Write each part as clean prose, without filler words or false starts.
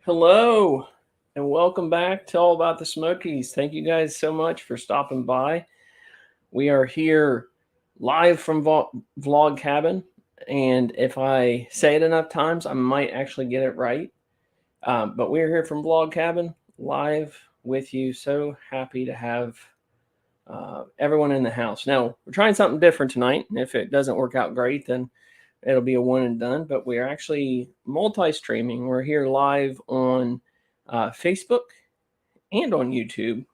Hello, and welcome back to All About the Smokies. Thank you guys so much for stopping by. We are here live from Vlog Cabin, and if I say it enough times, I might actually get it right. But we're here from Vlog Cabin, live with you. So happy to have everyone in the house. Now, we're trying something different tonight, and if it doesn't work out great, then it'll be a one and done, but we're actually multi-streaming. We're here live on Facebook and on YouTube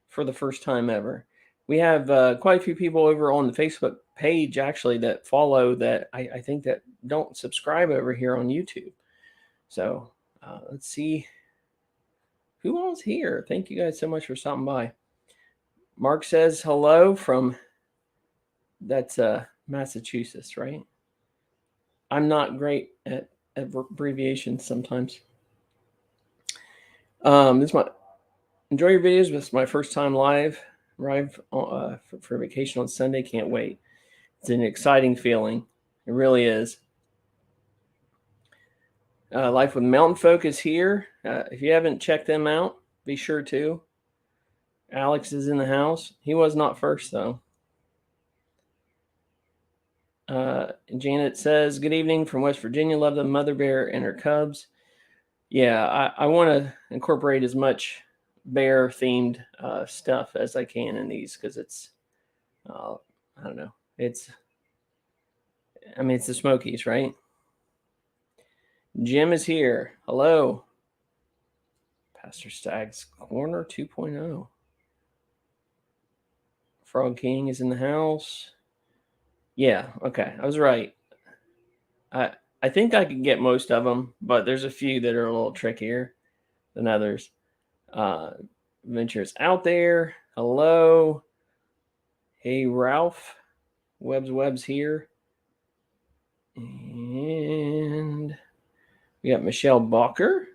for the first time ever. We have quite a few people over on the Facebook page actually that follow that I think that don't subscribe over here on YouTube. So let's see who all's here. Thank you guys so much for stopping by. Mark says hello from, that's Massachusetts, right? I'm not great at abbreviations sometimes. This is my enjoy your videos. This is my first time live for vacation on Sunday. Can't wait. It's an exciting feeling. It really is. Life with Mountain Folk is here. If you haven't checked them out, be sure to. Alex is in the house. He was not first though. Janet says, good evening from West Virginia. Love the mother bear and her cubs. Yeah, I want to incorporate as much bear themed stuff as I can in these because it's, I don't know. It's the Smokies, right? Jim is here. Hello. Pastor Stag's Corner 2.0. Frog King is in the house. Yeah, okay. I was right. I think I could get most of them, but there's a few that are a little trickier than others. Ventures out there. Hello. Hey, Ralph. Webb's here. And we got Michelle Boker.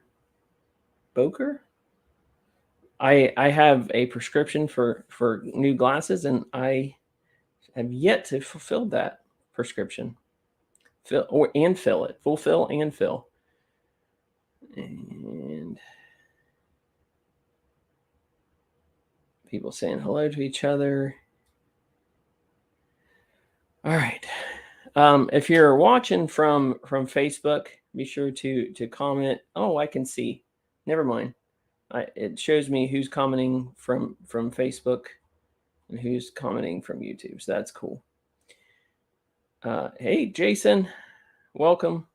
I have a prescription for new glasses, and I have yet to fulfill that prescription. Fulfill and fill. And people saying hello to each other. All right. If you're watching from Facebook, be sure to comment. Oh, I can see. Never mind. It shows me who's commenting from Facebook and who's commenting from YouTube. So that's cool. Hey, Jason, welcome.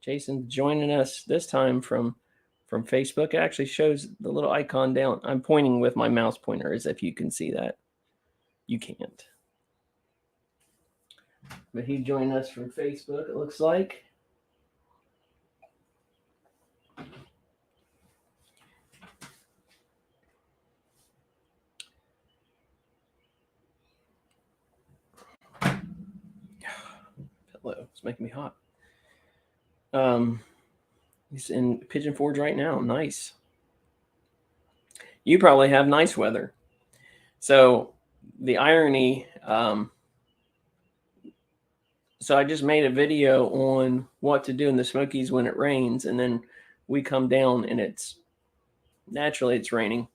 Jason joining us this time from Facebook. It actually shows the little icon down. I'm pointing with my mouse pointer as if you can see that. You can't. But he joined us from Facebook, it looks like. Hello, it's making me hot. He's in Pigeon Forge right now. Nice. You probably have nice weather. So the irony, so I just made a video on what to do in the Smokies when it rains, and then we come down and it's raining.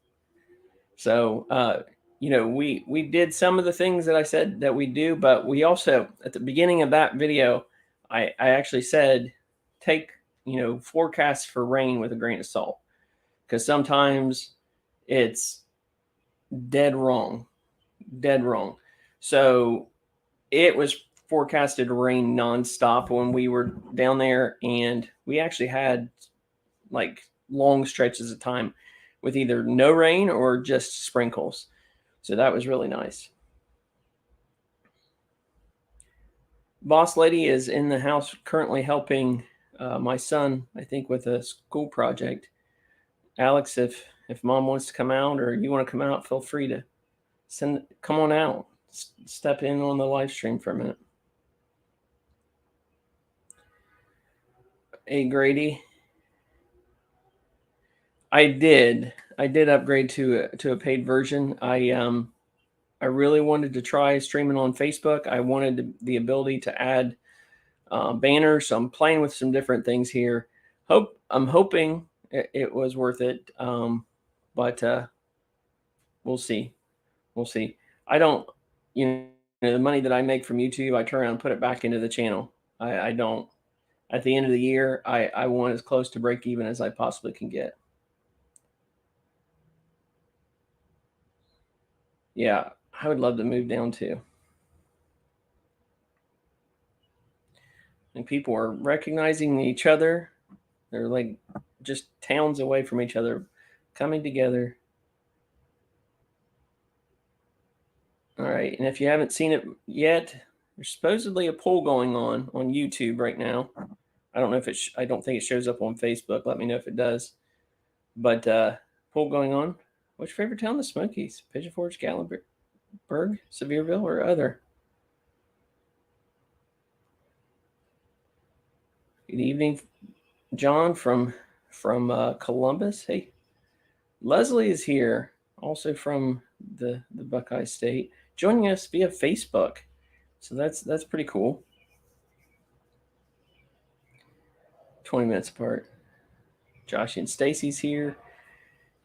So we did some of the things that I said that we do, but we also, at the beginning of that video, I actually said take forecasts for rain with a grain of salt, because sometimes it's dead wrong. So it was forecasted to rain nonstop when we were down there, and we actually had like long stretches of time with either no rain or just sprinkles. So that was really nice. Boss Lady is in the house currently helping my son, I think, with a school project. Alex, if mom wants to come out or you want to come out, feel free to come on out. Step in on the live stream for a minute. Hey, Grady. I did upgrade to a paid version. I really wanted to try streaming on Facebook. I wanted the ability to add banners. So I'm playing with some different things here. I'm hoping it was worth it. But we'll see. We'll see. I don't, the money that I make from YouTube, I turn around and put it back into the channel. I don't. At the end of the year, I want as close to break even as I possibly can get. Yeah, I would love to move down too. And people are recognizing each other. They're like just towns away from each other, coming together. All right, and if you haven't seen it yet, there's supposedly a poll going on YouTube right now. I don't know if I don't think it shows up on Facebook. Let me know if it does. But poll going on. What's your favorite town? The Smokies, Pigeon Forge, Gatlinburg, Sevierville, or other? Good evening, John from Columbus. Hey, Leslie is here, also from the Buckeye State, joining us via Facebook. So that's pretty cool. 20 minutes apart. Josh and Stacy's here.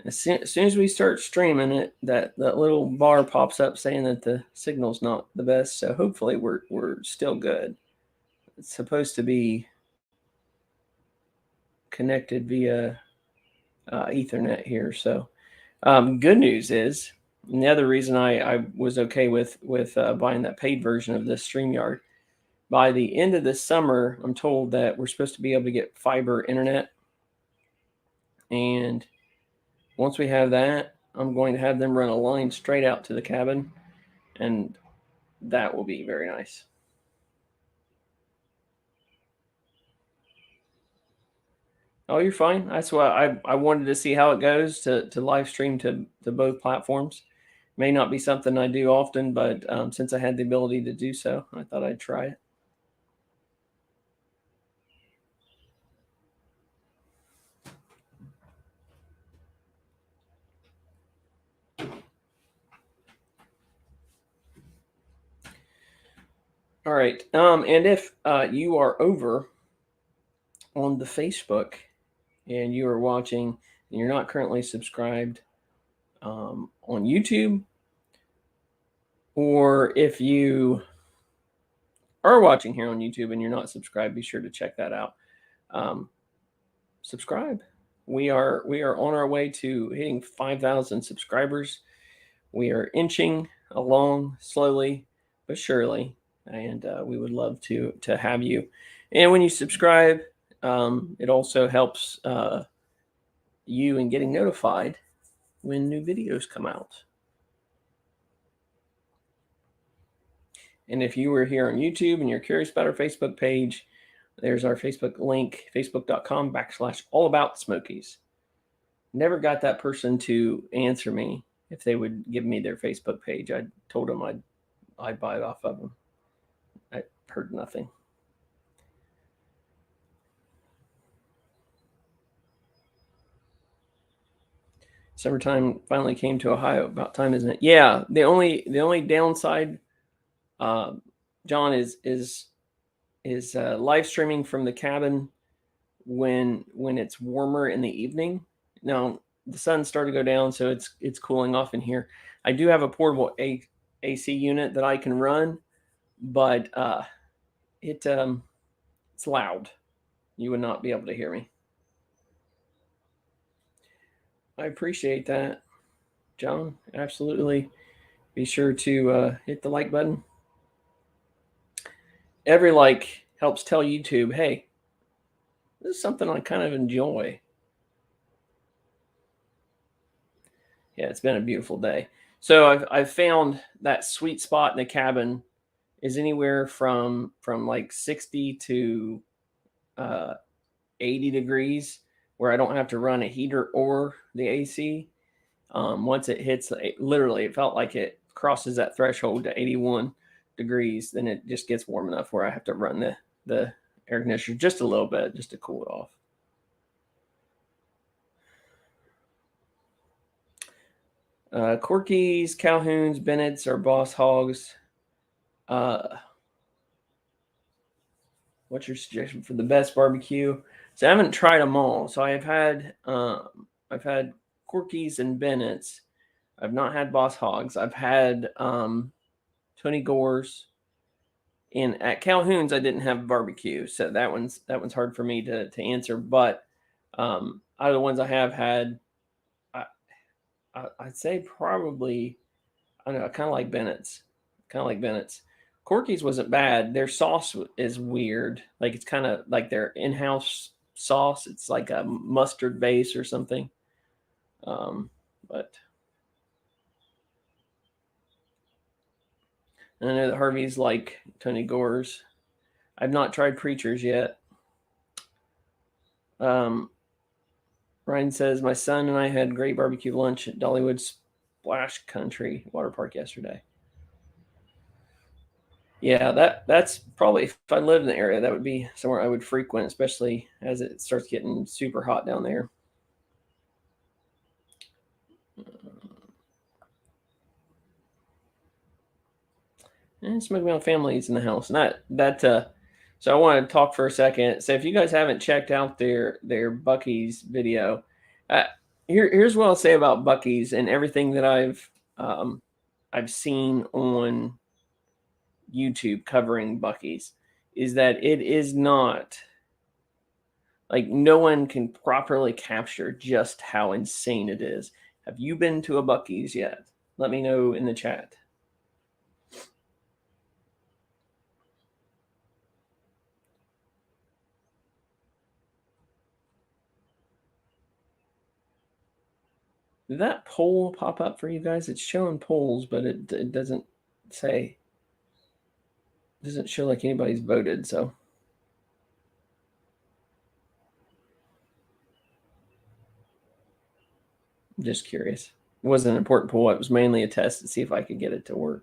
As soon as we start streaming it, that little bar pops up saying that the signal's not the best. So hopefully we're still good. It's supposed to be connected via Ethernet here. So good news is, and the other reason I was okay with buying that paid version of this StreamYard, by the end of this summer, I'm told that we're supposed to be able to get fiber internet. And once we have that, I'm going to have them run a line straight out to the cabin, and that will be very nice. Oh, you're fine. That's why I wanted to see how it goes to live stream to both platforms. May not be something I do often, but since I had the ability to do so, I thought I'd try it. All right. And if you are over on the Facebook and you are watching and you're not currently subscribed on YouTube, or if you are watching here on YouTube and you're not subscribed, be sure to check that out. Subscribe. We are on our way to hitting 5,000 subscribers. We are inching along slowly but surely, and we would love to have you. And when you subscribe, it also helps you in getting notified when new videos come out. And if you were here on YouTube and you're curious about our Facebook page, there's our Facebook link, facebook.com/allabout-Smokies. Never got that person to answer me if they would give me their Facebook page. I told them I'd buy it off of them. I heard nothing. Summertime finally came to Ohio. About time, isn't it? Yeah. The only downside, John, is live streaming from the cabin when it's warmer in the evening. Now the sun's starting to go down, so it's cooling off in here. I do have a portable AC unit that I can run, but it's loud. You would not be able to hear me. I appreciate that, John. Absolutely. Be sure to hit the like button. Every like helps tell YouTube, hey, this is something I kind of enjoy. Yeah, it's been a beautiful day. So I've found that sweet spot in the cabin is anywhere from like 60 to 80 degrees, where I don't have to run a heater or the AC. Once it hits, literally, it felt like it crosses that threshold to 81 degrees, then it just gets warm enough where I have to run the air conditioner just a little bit just to cool it off. Corkies, Calhouns, Bennett's are boss hogs. what's your suggestion for the best barbecue? So I haven't tried them all. So I've had Corky's and Bennett's. I've not had Boss Hogs. I've had Tony Gore's. And at Calhoun's, I didn't have barbecue, so that one's hard for me to answer. But out of the ones I have had, I'd say probably, I don't know, I kind of like Bennett's. Corky's wasn't bad. Their sauce is weird. Like it's kind of like their in-house sauce. It's like a mustard base or something. But I know that Harvey's like Tony Gore's. I've not tried Preacher's yet. Ryan says, my son and I had great barbecue lunch at Dollywood Splash Country Water Park yesterday. Yeah, that's probably, if I lived in the area, that would be somewhere I would frequent, especially as it starts getting super hot down there. And Smoky Mountain family is in the house. And so I want to talk for a second. So if you guys haven't checked out their Buc-ee's video, here's what I'll say about Buc-ee's and everything that I've seen on YouTube covering Buc-ee's is that it is not like, no one can properly capture just how insane it is. Have you been to a Buc-ee's yet? Let me know in the chat. Did that poll pop up for you guys? It's showing polls, but it doesn't say. It doesn't show like anybody's voted, so. I'm just curious. It wasn't an important poll. It was mainly a test to see if I could get it to work.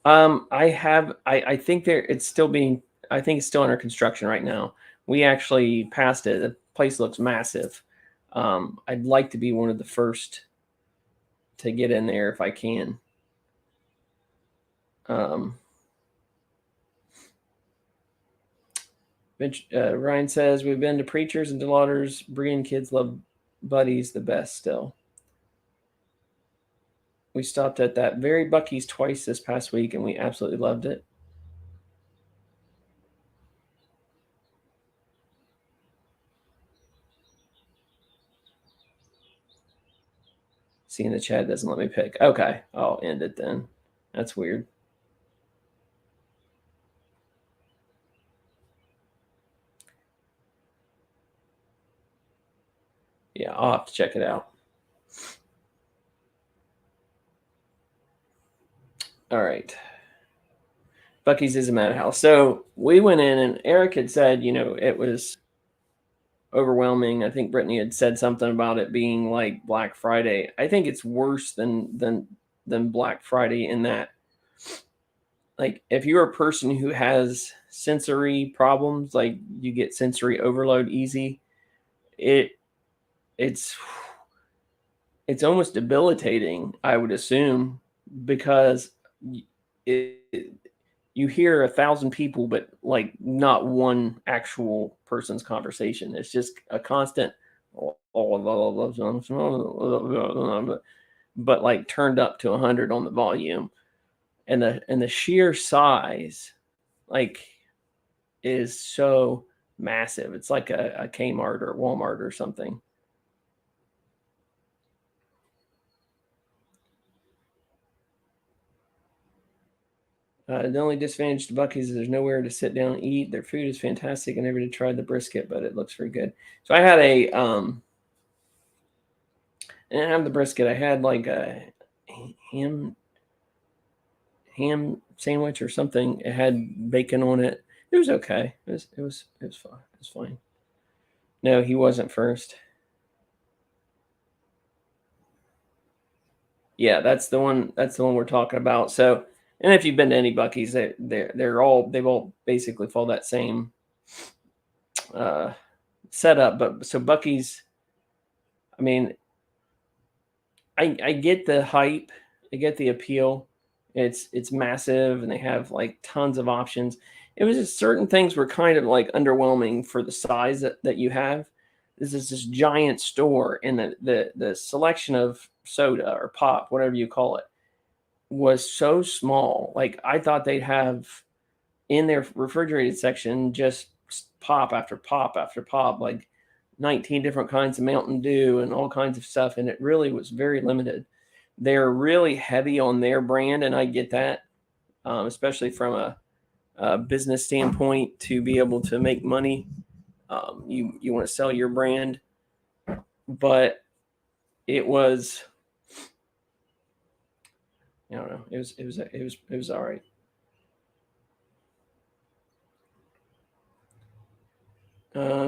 I think it's still under construction right now. We actually passed it. The place looks massive. I'd like to be one of the first to get in there if I can. Ryan says, we've been to Preachers and Delauder's. Brian kids love Buddy's the best still. We stopped at that very Buc-ee's twice this past week, and we absolutely loved it. Seeing the chat doesn't let me pick. Okay, I'll end it then. That's weird. Yeah, I'll have to check it out. All right. Buc-ee's is a madhouse. So we went in, and Eric had said, it was overwhelming. I think Brittany had said something about it being like Black Friday. I think it's worse than Black Friday in that, like, if you're a person who has sensory problems, like you get sensory overload easy, it's almost debilitating, I would assume, because you hear 1,000 people, but like not one actual person's conversation. It's just a constant, but like turned up to 100 on the volume, and the sheer size, like, is so massive. It's like a Kmart or Walmart or something. The only disadvantage to Buc-ee's is there's nowhere to sit down and eat. Their food is fantastic. I never did try the brisket, but it looks very good. So I had I didn't have the brisket. I had like a ham sandwich or something. It had bacon on it. It was okay. It was fine. It was fine. No, he wasn't first. Yeah, that's the one we're talking about. So, and if you've been to any Buc-ee's, they've all basically follow that same setup. But so Buc-ee's, I mean, I get the hype, I get the appeal. It's massive, and they have like tons of options. It was just certain things were kind of like underwhelming for the size that you have. This is this giant store, and the selection of soda or pop, whatever you call it, was so small. Like I thought they'd have in their refrigerated section just pop after pop after pop, like 19 different kinds of Mountain Dew and all kinds of stuff. And it really was very limited. They're really heavy on their brand, and I get that, especially from a business standpoint, to be able to make money. You want to sell your brand, but it was, I don't know, it was all right.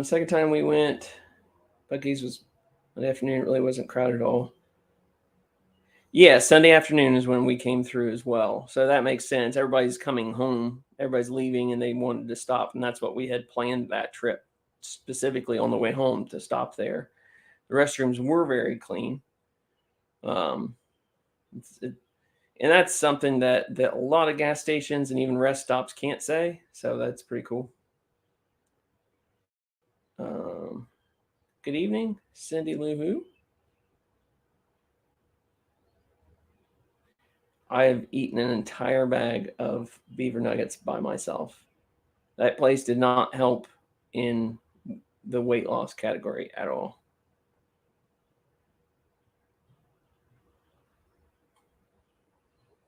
Second time we went, Buc-ee's was in the afternoon. It really wasn't crowded at all. Yeah, Sunday afternoon is when we came through as well. So that makes sense. Everybody's coming home. Everybody's leaving, and they wanted to stop, and that's what we had planned that trip specifically on the way home to stop there. The restrooms were very clean. Um, and that's something that a lot of gas stations and even rest stops can't say. So that's pretty cool. Good evening, Cindy Lou Who. I have eaten an entire bag of beaver nuggets by myself. That place did not help in the weight loss category at all.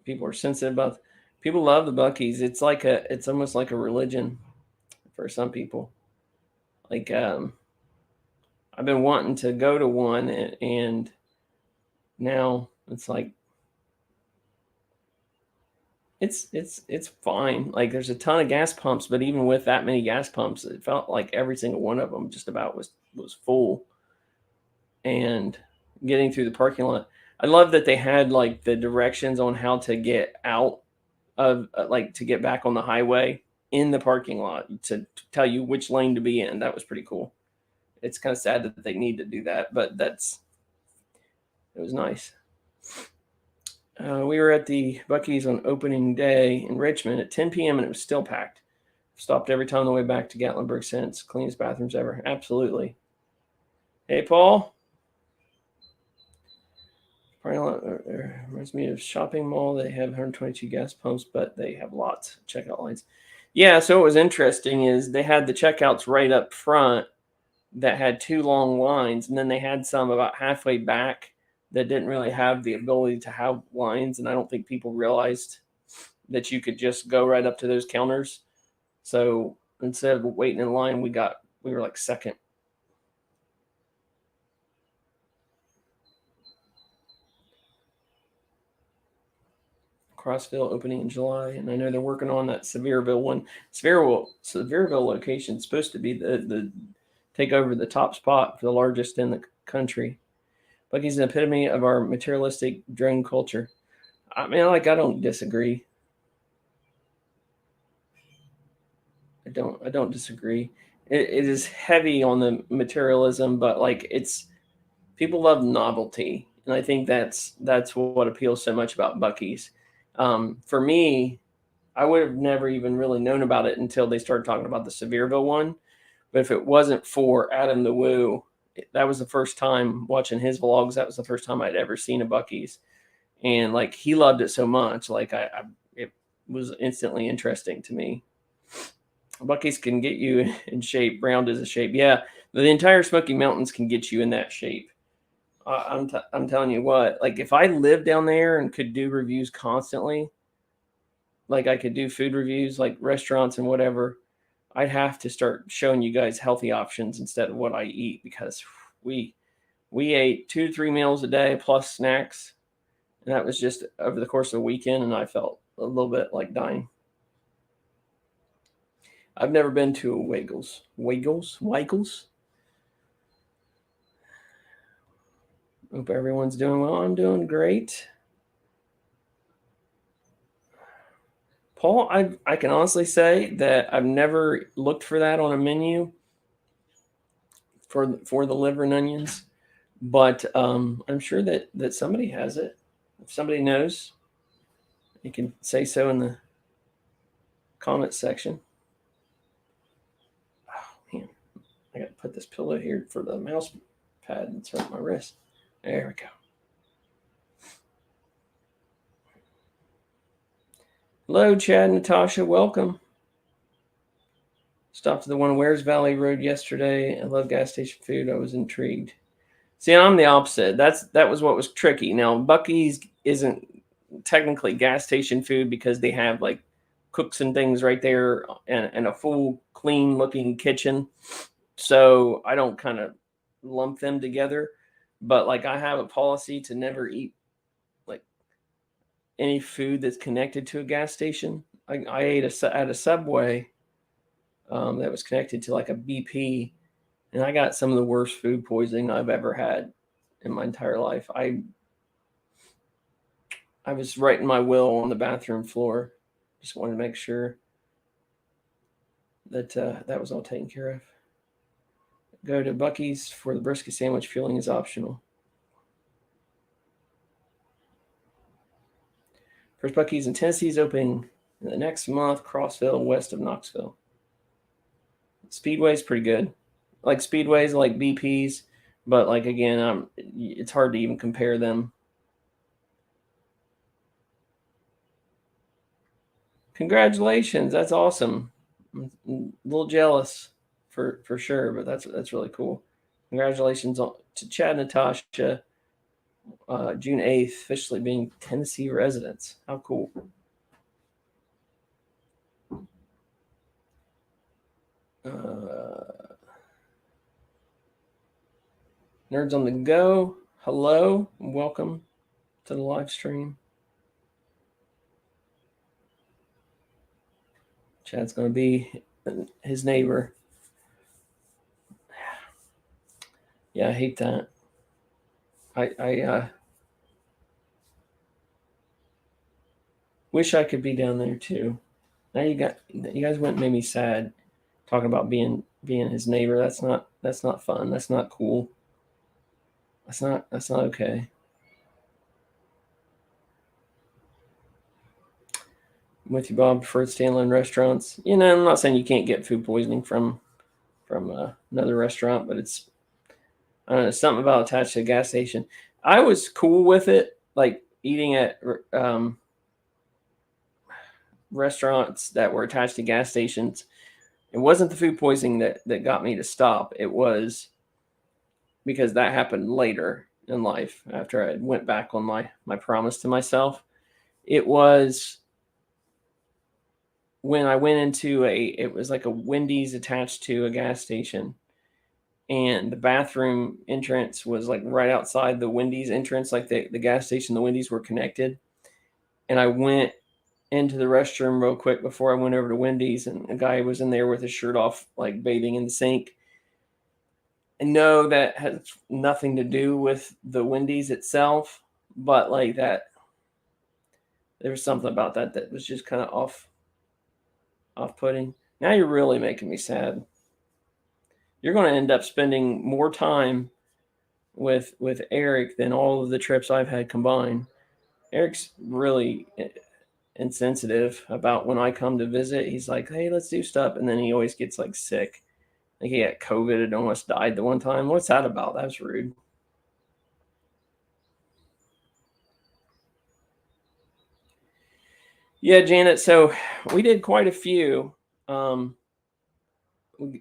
People are sensitive about. People love the Buc-ee's. It's almost like a religion for some people. Like I've been wanting to go to one, and now it's like it's fine. Like there's a ton of gas pumps, but even with that many gas pumps, it felt like every single one of them just about was full. And getting through the parking lot, I love that they had like the directions on how to get out of like to get back on the highway in the parking lot to tell you which lane to be in. That was pretty cool. It's kind of sad that they need to do that, but it was nice. We were at the Buc-ee's on opening day in Richmond at 10 p.m. and it was still packed. Stopped every time on the way back to Gatlinburg since. Cleanest bathrooms ever. Absolutely. Hey, Paul. Reminds me of shopping mall. They have 122 gas pumps, but they have lots of checkout lines. Yeah, so what was interesting is they had the checkouts right up front that had two long lines, and then they had some about halfway back that didn't really have the ability to have lines, and I don't think people realized that you could just go right up to those counters. So instead of waiting in line, we were like second. Crossville opening in July, and I know they're working on that Sevierville one. Sevierville location is supposed to be the take over the top spot for the largest in the country. Buc-ee's an epitome of our materialistic drone culture. I mean, I don't disagree. I don't disagree. It is heavy on the materialism, but like people love novelty, and I think that's what appeals so much about Buc-ee's. For me, I would have never even really known about it until they started talking about the Sevierville one. But if it wasn't for Adam the Woo, that was the first time watching his vlogs. That was the first time I'd ever seen a Buc-ee's, and like he loved it so much. Like it was instantly interesting to me. Buc-ee's can get you in shape. Round is a shape. Yeah, the entire Smoky Mountains can get you in that shape. I'm telling you what. Like if I lived down there and could do reviews constantly, like I could do food reviews, like restaurants and whatever, I'd have to start showing you guys healthy options instead of what I eat, because we ate 2 to 3 meals a day plus snacks, and that was just over the course of a weekend, and I felt a little bit like dying. I've never been to a Wiggles. Hope everyone's doing well. I'm doing great. Paul, I can honestly say that I've never looked for that on a menu for the liver and onions, but I'm sure that somebody has it. If somebody knows, you can say so in the comment section. Oh man, I got to put this pillow here for the mouse pad. It's hurt my wrist. There we go. Hello, Chad, Natasha, welcome. Stopped at the one Wares Valley Road yesterday. I love gas station food. I was intrigued. See, I'm the opposite. That was what was tricky. Now, Buc-ee's isn't technically gas station food because they have like cooks and things right there and a full clean looking kitchen. So I don't kind of lump them together. But like I have a policy to never eat like any food that's connected to a gas station. I ate at a Subway that was connected to like a BP, and I got some of the worst food poisoning I've ever had in my entire life. I was writing my will on the bathroom floor. Just wanted to make sure that that was all taken care of. Go to Buc-ee's for the brisket sandwich. Fueling is optional. First Buc-ee's in Tennessee is opening in the next month. Crossville, west of Knoxville. Speedway's pretty good. Like Speedways, like BP's, but like again, it's hard to even compare them. Congratulations, that's awesome. I'm a little jealous for sure, but that's really cool. Congratulations to Chad and Natasha. June 8th, officially being Tennessee residents. How cool. Nerds on the go. Hello, and welcome to the live stream. Chad's going to be his neighbor. Yeah, I hate that. I wish I could be down there too. Now you guys went and made me sad talking about being his neighbor. That's not fun. That's not cool. That's not okay. I'm with you, Bob. Preferred standalone restaurants. You know, I'm not saying you can't get food poisoning from another restaurant, but it's I don't know, something about attached to a gas station. I was cool with it, like eating at restaurants that were attached to gas stations. It wasn't the food poisoning that got me to stop. It was because that happened later in life after I went back on my promise to myself. It was when I went into it was like a Wendy's attached to a gas station, and the bathroom entrance was like right outside the Wendy's entrance, like the gas station, the Wendy's were connected. And I went into the restroom real quick before I went over to Wendy's, and a guy was in there with his shirt off, like bathing in the sink. And no, that has nothing to do with the Wendy's itself, but like that, there was something about that was just kind of off-putting. Now you're really making me sad. You're going to end up spending more time with Eric than all of the trips I've had combined. Eric's really insensitive about when I come to visit. He's like, "Hey, let's do stuff," and then he always gets like sick. Like he had COVID and almost died the one time. What's that about? That was rude. Yeah, Janet. So we did quite a few.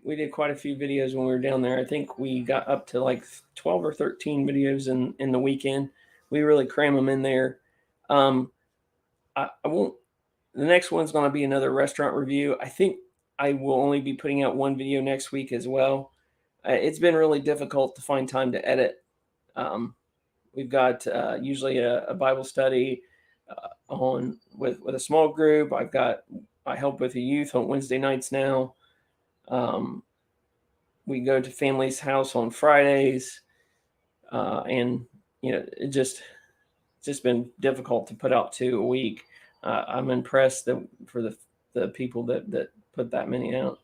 We did quite a few videos when we were down there. I think we got up to like 12 or 13 videos in the weekend. We really cram them in there. I won't. The next one's going to be another restaurant review. I think I will only be putting out one video next week as well. It's been really difficult to find time to edit. We've got usually a Bible study on with a small group. I help with the youth on Wednesday nights now. We go to family's house on Fridays, and you know it's just been difficult to put out 2 a week. I'm impressed that for the people that put that many out.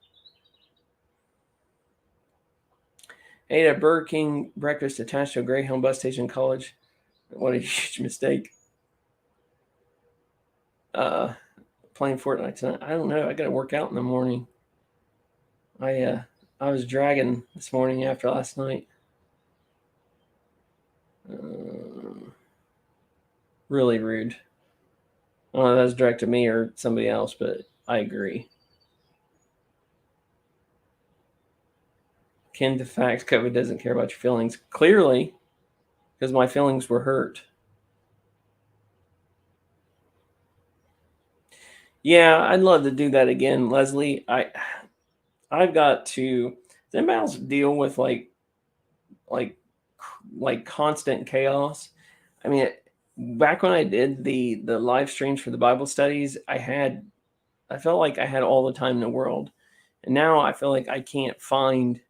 Ate a Burger King breakfast attached to a Greyhound bus station in college. What a huge mistake. Playing Fortnite tonight. I don't know. I got to work out in the morning. I was dragging this morning after last night. Really rude. I don't know if that was directed to me or somebody else, but I agree. Kin to facts, COVID doesn't care about your feelings. Clearly, because my feelings were hurt. Yeah, I'd love to do that again, Leslie. I've got to. Does anybody else deal with like constant chaos? I mean, back when I did the live streams for the Bible studies, I felt like I had all the time in the world, and now I feel like I can't find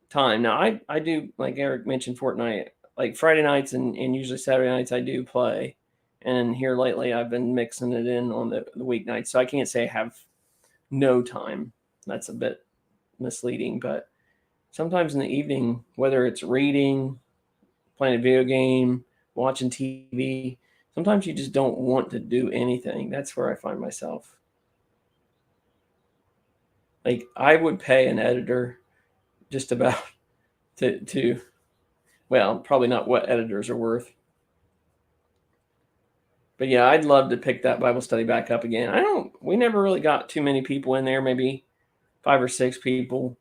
time. Now I do, like Eric mentioned, Fortnite, like Friday nights and usually Saturday nights I do play, and here lately I've been mixing it in on the weeknights, so I can't say I have no time. That's a bit misleading, but sometimes in the evening, whether it's reading, playing a video game, watching TV, sometimes you just don't want to do anything. That's where I find myself. Like I would pay an editor just about to well, probably not what editors are worth. But yeah, I'd love to pick that Bible study back up again. We never really got too many people in there, maybe 5 or 6 people.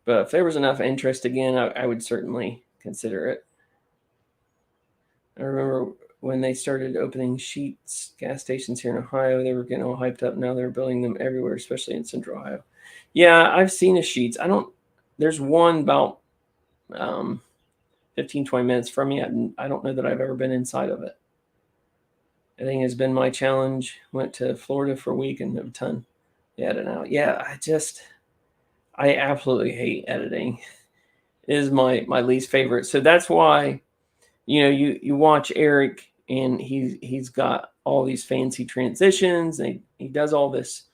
But if there was enough interest again, I would certainly consider it. I remember when they started opening Sheetz gas stations here in Ohio, they were getting all hyped up. Now they're building them everywhere, especially in Central Ohio. Yeah, I've seen a Sheetz. There's one about 15, 20 minutes from me. I don't know that I've ever been inside of it. I think has been my challenge. Went to Florida for a week and have a ton to edit out. Yeah, I absolutely hate editing. It is my least favorite. So that's why, you watch Eric and he's got all these fancy transitions and he does all this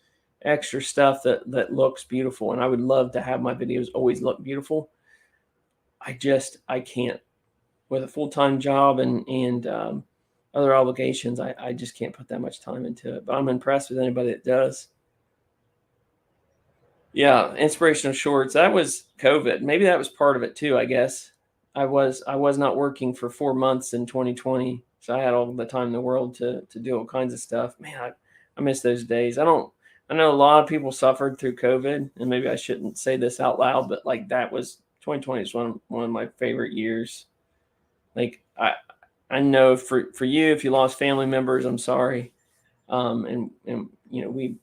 extra stuff that looks beautiful. And I would love to have my videos always look beautiful. I can't, with a full-time job and other obligations. I just can't put that much time into it, but I'm impressed with anybody that does. Yeah, inspirational shorts. That was COVID. Maybe that was part of it too, I guess. I was not working for 4 months in 2020, so I had all the time in the world to do all kinds of stuff. Man, I miss those days. I know a lot of people suffered through COVID, and maybe I shouldn't say this out loud, but like that was 2020 is one of my favorite years. Like I know for you, if you lost family members, I'm sorry. And we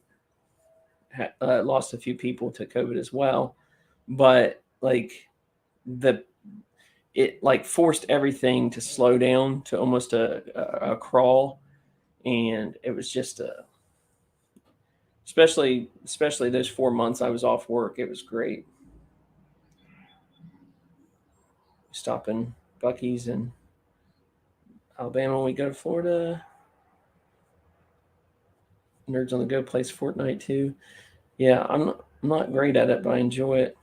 lost a few people to COVID as well, but like the it like forced everything to slow down to almost a crawl, and it was just especially those 4 months I was off work. It was great. Stopping Buc-ee's in Alabama when we go to Florida. Nerds on the Go plays Fortnite too. Yeah, I'm not great at it, but I enjoy it.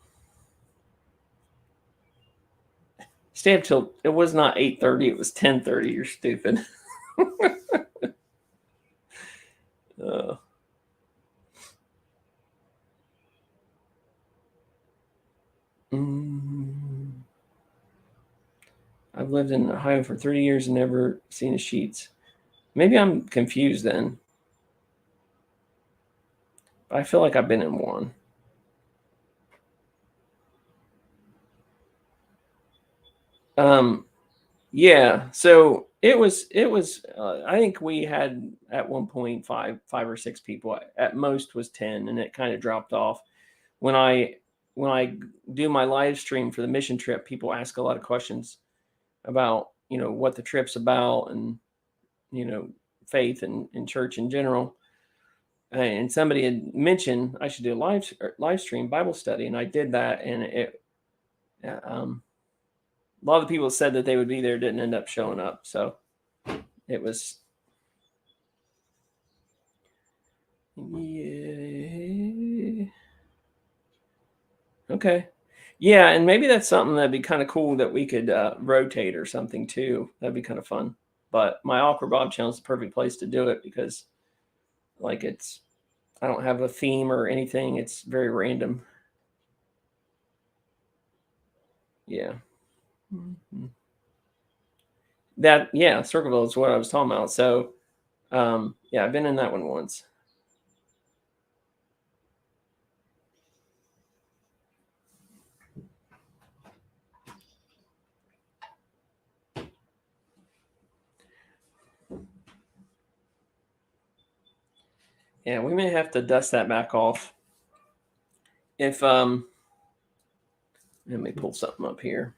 Stay up till it was not 8:30; it was 10:30. You're stupid. uh, mm, I've lived in Ohio for 30 years and never seen a Sheetz. Maybe I'm confused then. But I feel like I've been in one. Um, yeah. So it was. I think we had at one point five or six people. At most was 10, and it kind of dropped off. When I do my live stream for the mission trip, people ask a lot of questions about what the trip's about and you know faith and church in general. And somebody had mentioned I should do a live stream Bible study, and I did that, and a lot of the people said that they would be there didn't end up showing up. So it was, yeah. Okay. Yeah, and maybe that's something that'd be kind of cool that we could rotate or something too. That'd be kind of fun. But my Awkward Bob channel is the perfect place to do it because, like, I don't have a theme or anything. It's very random. Yeah. Mm-hmm. Yeah, Circleville is what I was talking about. So, yeah, I've been in that one once. Yeah, we may have to dust that back off. If let me pull something up here.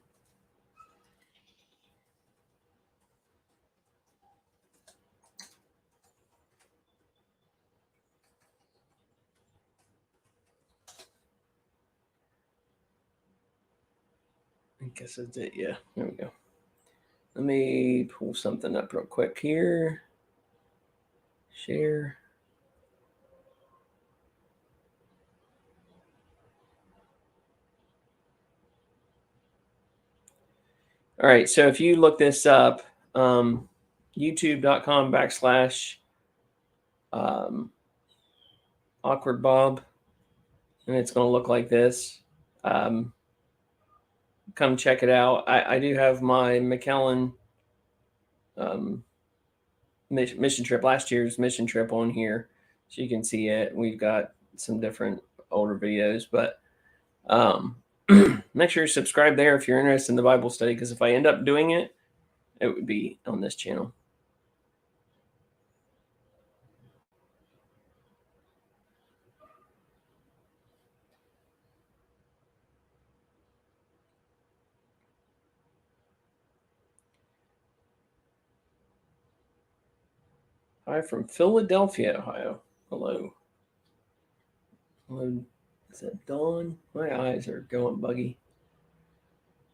I guess that's it. Yeah, there we go. Let me pull something up real quick here. Share. All right, so if you look this up, youtube.com/ Awkward Bob, and it's going to look like this. Come check it out. I do have my McAllen mission trip, last year's mission trip on here, so you can see it. We've got some different older videos, but make sure you subscribe there if you're interested in the Bible study, because if I end up doing it, it would be on this channel. Hi from Philadelphia, Ohio. Hello. Hello. Is that Dawn? My eyes are going buggy.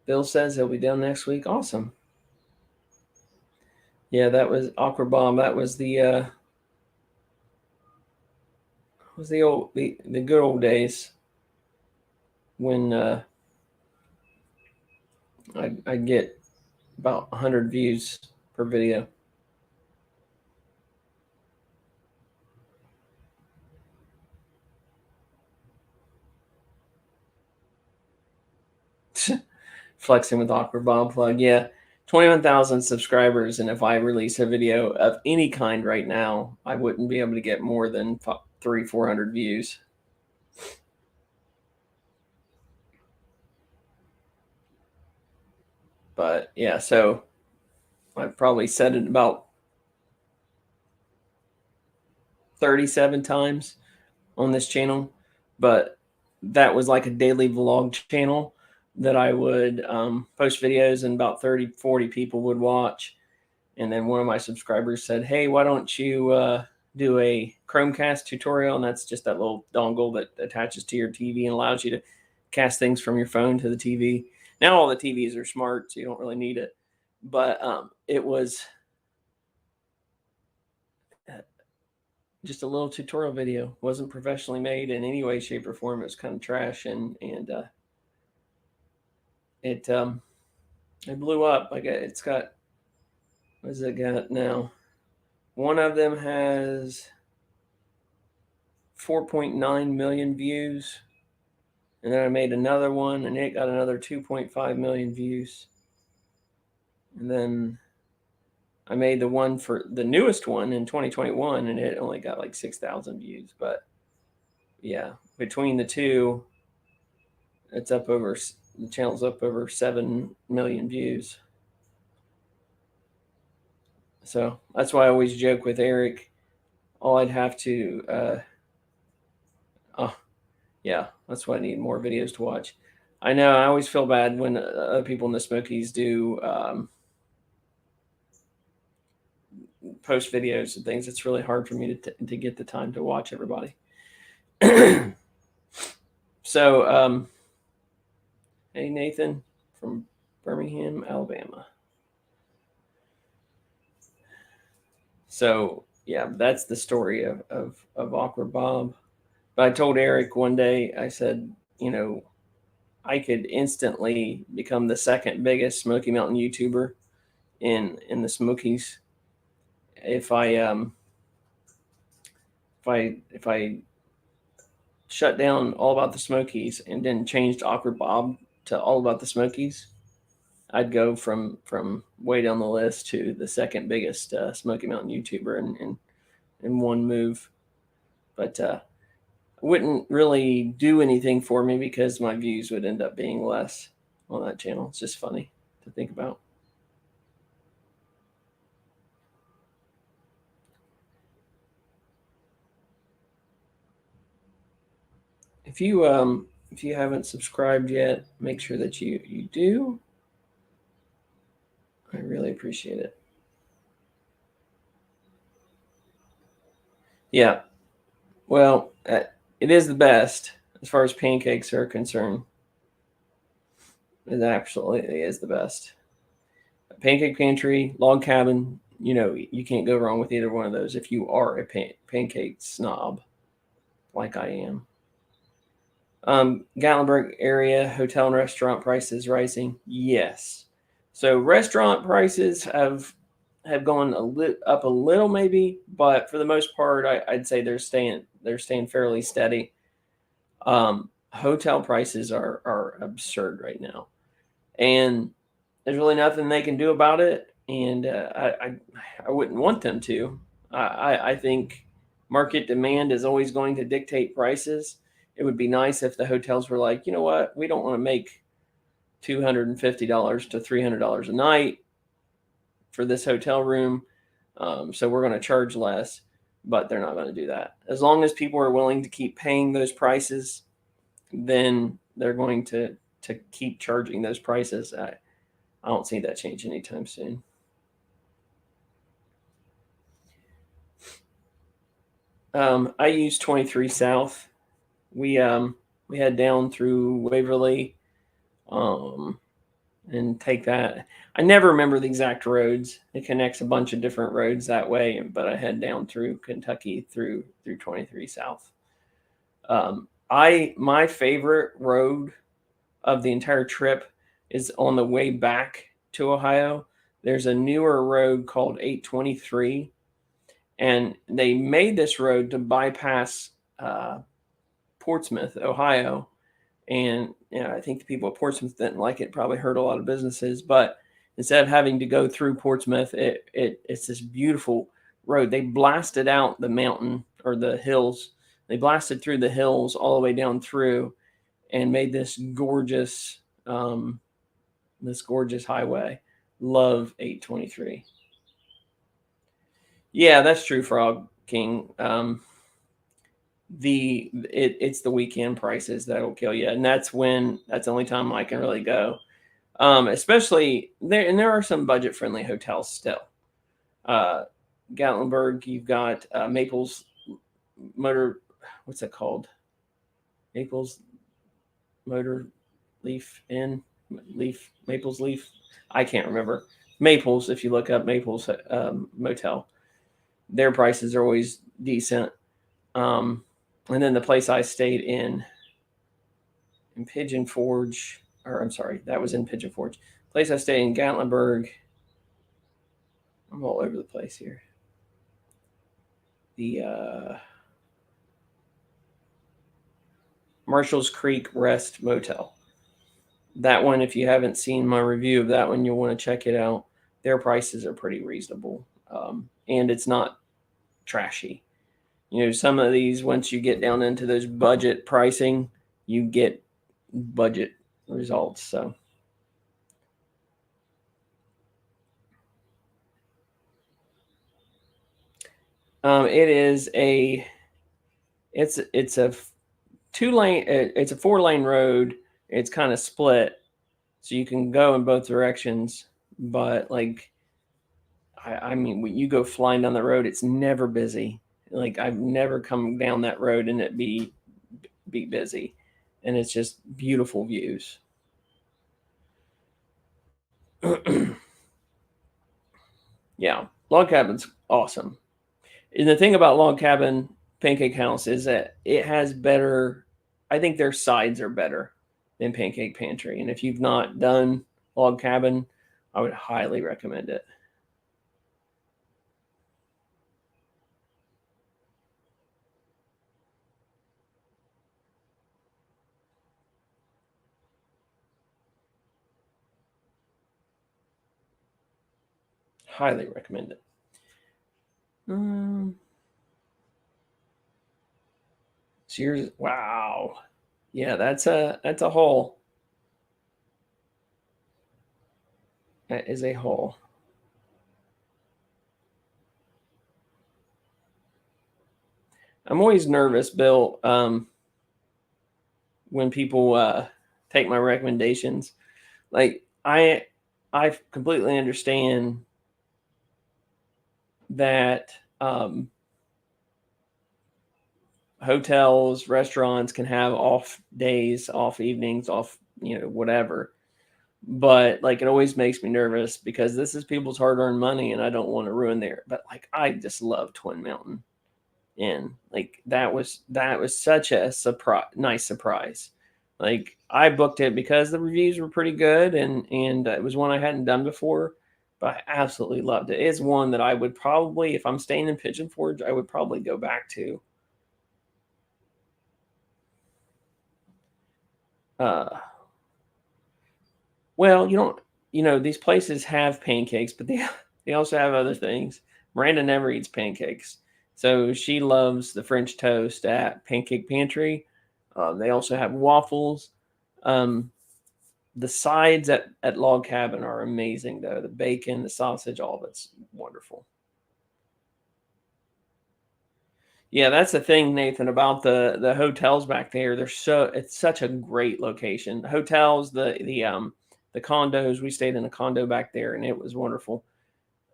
Bill says he'll be down next week. Awesome. Yeah, that was Awkward Bomb. That was the the good old days when I get about 100 views per video. Flexing with Awkward Bomb plug. Yeah, 21,000 subscribers, and if I release a video of any kind right now, I wouldn't be able to get more than 300-400 views. But yeah, so I've probably said it about 37 times on this channel, but that was like a daily vlog channel that I would post videos and about 30-40 people would watch. And then one of my subscribers said, hey, why don't you do a Chromecast tutorial? And that's just that little dongle that attaches to your TV and allows you to cast things from your phone to the TV. Now all the TVs are smart, so you don't really need it. But it was just a little tutorial video. Wasn't professionally made in any way, shape, or form. It was kind of trash, and it blew up. It's got, what has it got now? One of them has 4.9 million views, and then I made another one, and it got another 2.5 million views. And then I made the one for the newest one in 2021, and it only got like 6,000 views. But yeah, between the two, it's up over, the channel's up over 7 million views. So that's why I always joke with Eric. All I'd have to, oh, yeah, that's why I need more videos to watch. I know I always feel bad when other people in the Smokies do post videos and things. It's really hard for me to get the time to watch everybody. So, hey, Nathan from Birmingham, Alabama. So, yeah, that's the story of Awkward Bob. But I told Eric one day, I said, you know, I could instantly become the second biggest Smoky Mountain YouTuber in the Smokies if I shut down All About the Smokies and then changed Awkward Bob to All About the Smokies. I'd go from way down the list to the second biggest Smoky Mountain YouTuber in one move. But wouldn't really do anything for me because my views would end up being less on that channel. It's just funny to think about. If you haven't subscribed yet, make sure that you do. I really appreciate it. Yeah. Well, it is the best as far as pancakes are concerned. It absolutely is the best. Pancake Pantry, Log Cabin, you can't go wrong with either one of those if you are a pancake snob like I am. Gatlinburg area hotel and restaurant prices rising. Yes. So restaurant prices have gone up a little maybe, but for the most part, I'd say they're staying fairly steady. Hotel prices are absurd right now, and there's really nothing they can do about it. And I wouldn't want them to. I think market demand is always going to dictate prices. It would be nice if the hotels were like, you know what, we don't want to make $250 to $300 a night for this hotel room, so we're going to charge less. But they're not going to do that. As long as people are willing to keep paying those prices, then they're going to keep charging those prices. I don't see that change anytime soon. I use 23 South. We head down through Waverly, and take that. I never remember the exact roads. It connects a bunch of different roads that way, but I head down through Kentucky through 23 South. My favorite road of the entire trip is on the way back to Ohio. There's a newer road called 823, and they made this road to bypass Portsmouth, Ohio. And I think the people at Portsmouth didn't like it, probably hurt a lot of businesses. But instead of having to go through Portsmouth, it's this beautiful road. They blasted out the mountain or the hills. They blasted through the hills all the way down through and made this gorgeous highway. Love 823. Yeah, that's true, Frog King. It's the weekend prices that'll kill you, and that's the only time I can really go. Especially there, and there are some budget friendly hotels still. Gatlinburg, you've got Maples Motor. What's that called? Maples Motor Leaf Inn, Maples Leaf. I can't remember. Maples. If you look up Maples Motel, their prices are always decent. And then the place I stayed in Pigeon Forge, or I'm sorry, that was in Pigeon Forge. The place I stayed in Gatlinburg. I'm all over the place here. The Marshall's Creek Rest Motel. That one, if you haven't seen my review of that one, you'll want to check it out. Their prices are pretty reasonable, and it's not trashy. Some of these, once you get down into those budget pricing, you get budget results. So it's a 2-lane, it's a 4-lane road. It's kind of split, so you can go in both directions. But I mean, when you go flying down the road, it's never busy. I've never come down that road and it be busy, and it's just beautiful views. Yeah, log cabin's awesome. And the thing about log cabin pancake house is that it has better. I think their sides are better. than Pancake Pantry. And if you've not done Log Cabin, I would highly recommend it. Highly recommend it. Cheers! Wow. Yeah, that's a hole. That is a hole. I'm always nervous, Bill, when people take my recommendations. Like I completely understand that hotels, restaurants can have off days, off evenings, off, whatever. But like it always makes me nervous because this is people's hard-earned money and I don't want to ruin their, but like I just love Twin Mountain. And like that was such a nice surprise. Like I booked it because the reviews were pretty good and it was one I hadn't done before, but I absolutely loved it. It's one that I would probably, if I'm staying in Pigeon Forge, I would probably go back to. Uh, well, these places have pancakes, but they also have other things. Miranda never eats pancakes, so she loves the French toast at Pancake Pantry. They also have waffles. Um, the sides at Log Cabin are amazing, though. The bacon, the sausage, all of it's wonderful. Yeah, that's the thing, Nathan, about the hotels back there. It's such a great location. The hotels, the condos. We stayed in a condo back there, and it was wonderful.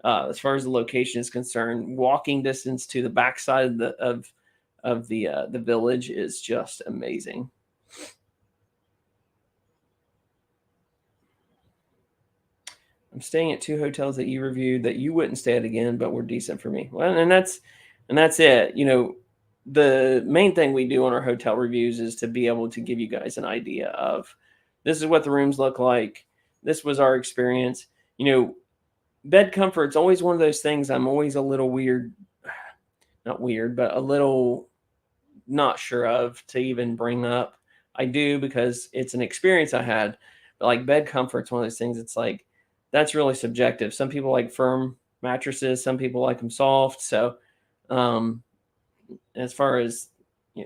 As far as the location is concerned, walking distance to the backside of the village is just amazing. I'm staying at 2 hotels that you reviewed that you wouldn't stay at again, but were decent for me. Well, and that's it. The main thing we do on our hotel reviews is to be able to give you guys an idea of this is what the rooms look like. This was our experience. Bed comfort's always one of those things I'm always a little weird, not weird, but a little not sure of to even bring up. I do because it's an experience I had. But like bed comfort's one of those things. It's like that's really subjective. Some people like firm mattresses. Some people like them soft. So, as far as I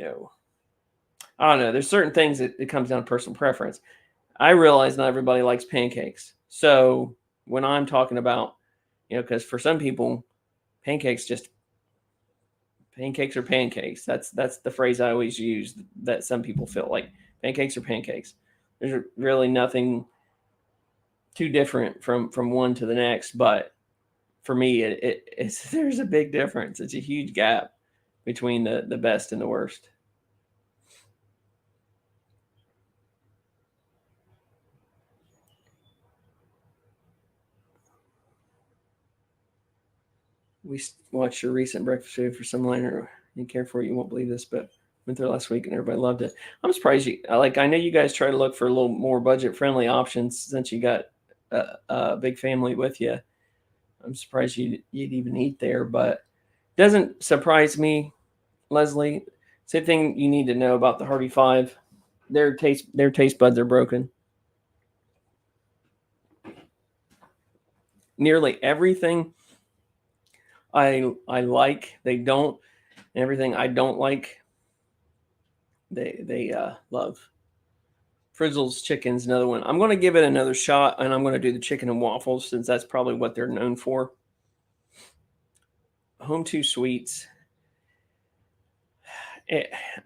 don't know. There's certain things that it comes down to personal preference. I realize not everybody likes pancakes. So when I'm talking about, because for some people, pancakes just pancakes are pancakes. That's the phrase I always use. That some people feel like pancakes are pancakes. There's really nothing too different from one to the next. But for me, it's there's a big difference. It's a huge gap between the best and the worst. We watched your recent breakfast show for some liner you care for it. You won't believe this, but went there last week and everybody loved it. I'm surprised you like. I know you guys try to look for a little more budget friendly options since you got a big family with you. I'm surprised you'd even eat there, but doesn't surprise me, Leslie. Same thing you need to know about the Harvey Five. Their taste buds are broken. Nearly everything I like, they don't. And everything I don't like, they love. Frizzle's chicken's another one. I'm going to give it another shot, and I'm going to do the chicken and waffles since that's probably what they're known for. Home Two Sweets.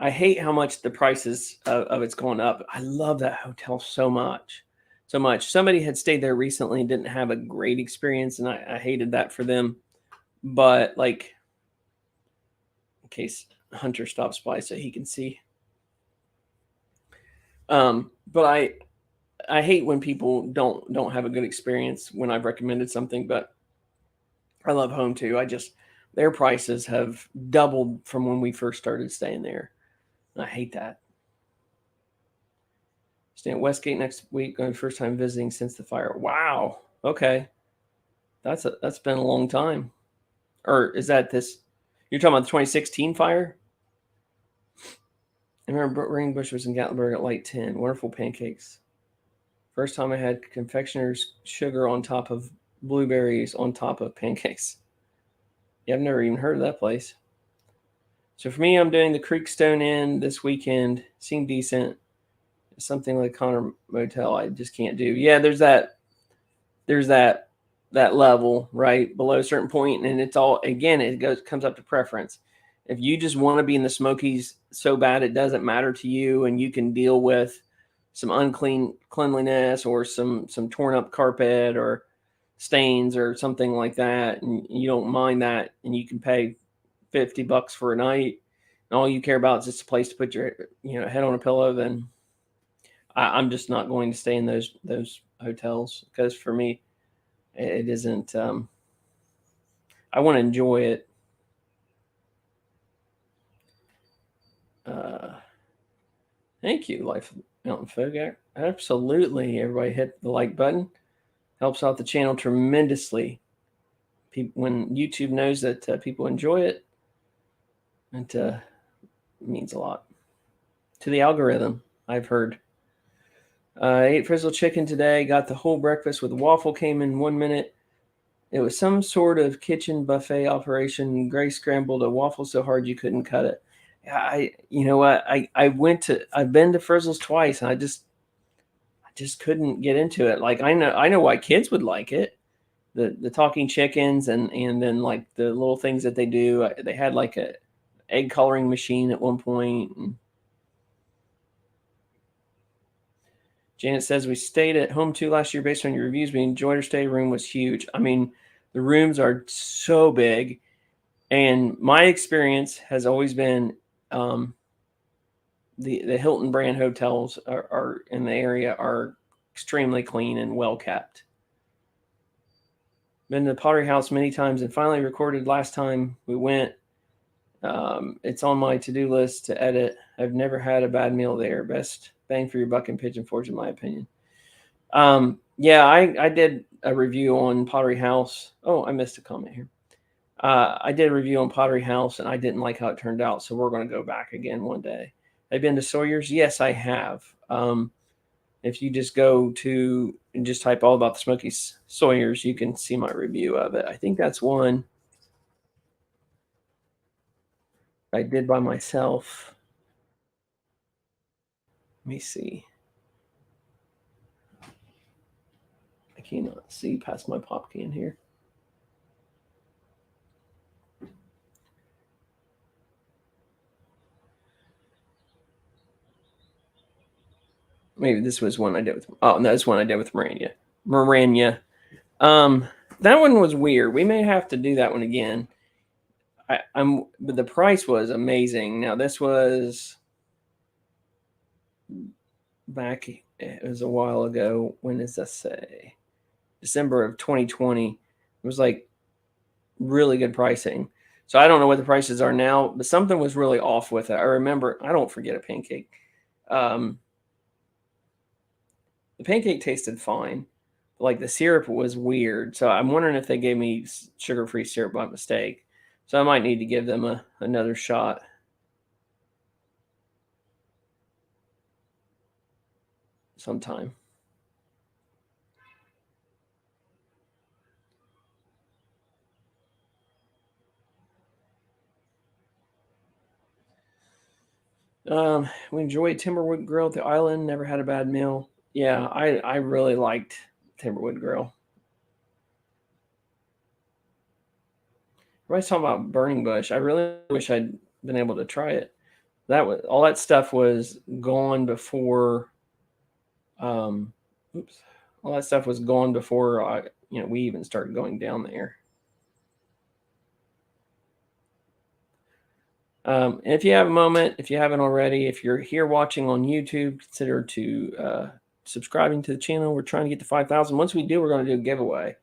I hate how much the prices of it's going up. I love that hotel so much, so much. Somebody had stayed there recently and didn't have a great experience, and I hated that for them. But like, in case Hunter stops by so he can see. But I hate when people don't have a good experience when I've recommended something. But I love Home Two. Their prices have doubled from when we first started staying there. I hate that. Staying at Westgate next week. Going first time visiting since the fire. Wow. Okay. That's been a long time. Or is that this? You're talking about the 2016 fire? I remember Rainbush was in Gatlinburg at light 10. Wonderful pancakes. First time I had confectioner's sugar on top of blueberries on top of pancakes. Yeah, I've never even heard of that place. So for me, I'm doing the Creekstone Inn this weekend. Seemed decent. Something like Connor Motel, I just can't do. Yeah, there's that level right below a certain point, and it's all, again, comes up to preference. If you just want to be in the Smokies so bad it doesn't matter to you, and you can deal with some cleanliness or some torn up carpet or stains or something like that, and you don't mind that, and you can pay $50 for a night, and all you care about is just a place to put your head on a pillow, then I'm just not going to stay in those hotels, because for me it isn't. I want to enjoy it. Thank you, Life Mountain Folk. Absolutely, everybody hit the like button. Helps out the channel tremendously. When YouTube knows that people enjoy it, it means a lot to the algorithm, I've heard. Ate frizzle chicken today. Got the whole breakfast with waffle. Came in 1 minute. It was some sort of kitchen buffet operation. Gray scrambled a waffle so hard you couldn't cut it. You know what? I've been to Frizzle's twice, and I just couldn't get into it. Like, I know why kids would like it. The talking chickens, and then like the little things that they do. They had like a egg coloring machine at one point. And Janet says, we stayed at home too last year based on your reviews. We enjoyed our stay. Room was huge. I mean, the rooms are so big, and my experience has always been the Hilton brand hotels are in the area are extremely clean and well kept. Been to the Pottery House many times, and finally recorded last time we went. It's on my to-do list to edit. I've never had a bad meal there. Best bang for your buck in Pigeon Forge, in my opinion. Yeah, I did a review on Pottery House. Oh, I missed a comment here. I did a review on Pottery House, and I didn't like how it turned out, so we're going to go back again one day. I've been to Sawyer's. Yes, I have. If you just go to and just type all about the Smokies Sawyer's, you can see my review of it. I think that's one I did by myself. Let me see. I cannot see past my pop can here. Maybe this was one I did with. Oh, no, this one I did with Marania. That one was weird. We may have to do that one again. But the price was amazing. Now this was back. It was a while ago. When does that say? December of 2020. It was like really good pricing. So I don't know what the prices are now, but something was really off with it. I remember. I don't forget a pancake. The pancake tasted fine. Like the syrup was weird. So I'm wondering if they gave me sugar-free syrup by mistake. So I might need to give them another shot. Sometime. We enjoyed Timberwood Grill at the island. Never had a bad meal. Yeah, I really liked Timberwood Grill. Everybody's talking about Burning Bush. I really wish I'd been able to try it. All that stuff was gone before. All that stuff was gone before we even started going down there. And if you have a moment, if you haven't already, if you're here watching on YouTube, consider subscribing to the channel. We're trying to get to 5,000. Once we do, we're going to do a giveaway.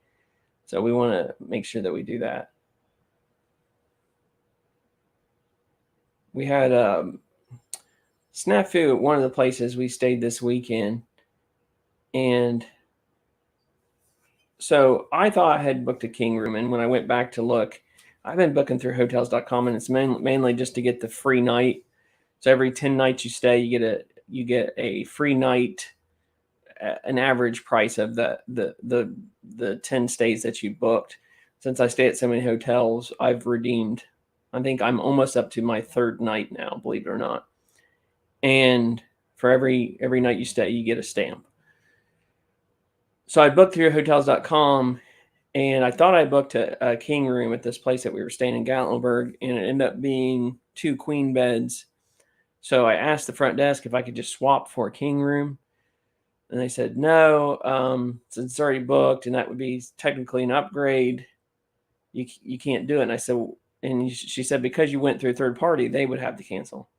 So we want to make sure that we do that. We had snafu at one of the places we stayed this weekend. And so I thought I had booked a king room. And when I went back to look, I've been booking through hotels.com, and it's mainly just to get the free night. So every 10 nights you stay, you get a free night, an average price of the 10 stays that you booked. Since I stay at so many hotels, I've redeemed, I think I'm almost up to my third night now, believe it or not. And for every night you stay, you get a stamp. So I booked through hotels.com, and I thought I booked a king room at this place that we were staying in Gatlinburg, and it ended up being 2 queen beds. So I asked the front desk if I could just swap for a king room. And they said, no, since it's already booked and that would be technically an upgrade, you can't do it. And I said, and she said, because you went through a third party, they would have to cancel.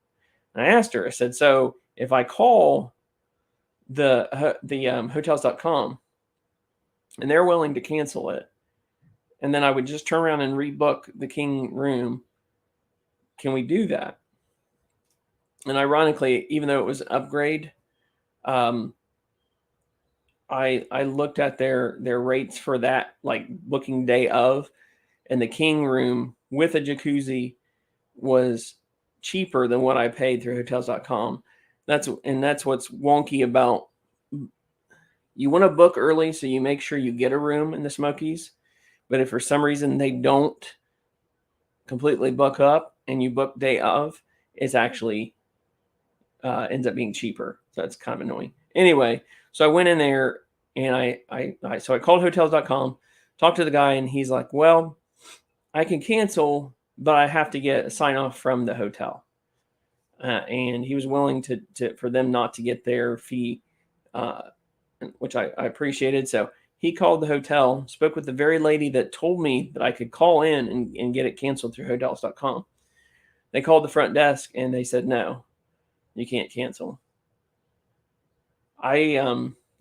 And I asked her, I said, so if I call the hotels.com and they're willing to cancel it, and then I would just turn around and rebook the king room, can we do that? And ironically, even though it was an upgrade, I looked at their rates for that, like booking day of, and the king room with a jacuzzi was cheaper than what I paid through hotels.com. That's what's wonky about, you want to book early so you make sure you get a room in the Smokies. But if for some reason they don't completely book up and you book day of, it's actually ends up being cheaper. So it's kind of annoying. Anyway, so I went in there and I called hotels.com, talked to the guy, and he's like, well, I can cancel, but I have to get a sign off from the hotel. And he was willing to for them not to get their fee, which I appreciated. So he called the hotel, spoke with the very lady that told me that I could call in and get it canceled through hotels.com. They called the front desk and they said, no, you can't cancel. I